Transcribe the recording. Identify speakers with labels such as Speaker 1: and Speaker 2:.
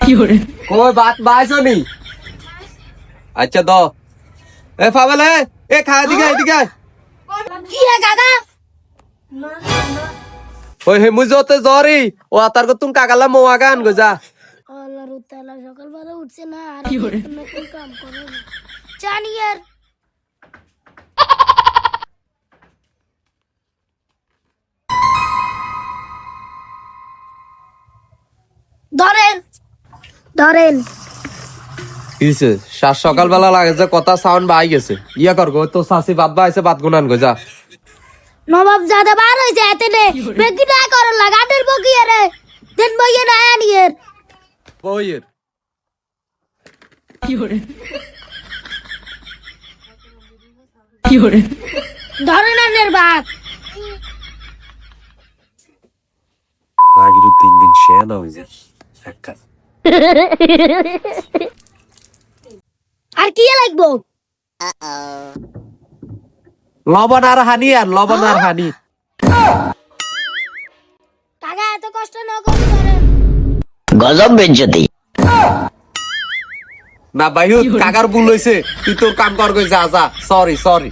Speaker 1: কই ভাত বাইছো নি? আচ্ছা দ এ ফাবেল এ খা এদিকে এদিকে
Speaker 2: কি রে কাকা?
Speaker 1: ওই হে মুজতে জরি ও আতার কো তুম কাকালা মোয়া গান গো যা
Speaker 2: আল্লাহর তাআলা সকালবেলা উঠছে না আর নতুন কাম করে না জানি আর ধরেন ধরেন
Speaker 1: কিছে সাত সকালবেলা লাগে যে কথা সাউন্ড বাই গেছে ইয়া কর গো তো সাসি বাদ বাইছে বাদ গুনান গো যা
Speaker 2: নবাব জাদা বার হইছে এতে নে বেগি না করন লাগাতের বকি রে দিন বইয়ে না আনিয়ের
Speaker 1: বইয়ের
Speaker 2: ধরেন আনের বাপ
Speaker 1: লাগিরু 3 দিন শেয়া না হইছে একটা
Speaker 2: আর কি লাগবো
Speaker 1: লবণ আর হানি আর লবণ আর হানি
Speaker 2: কাকা এত কষ্ট না করি ধরেন
Speaker 3: গজব বেজ্জতি
Speaker 1: না ভাইও কাকার ভুল হইছে তুই তোর কাম কর গই যা যা সরি সরি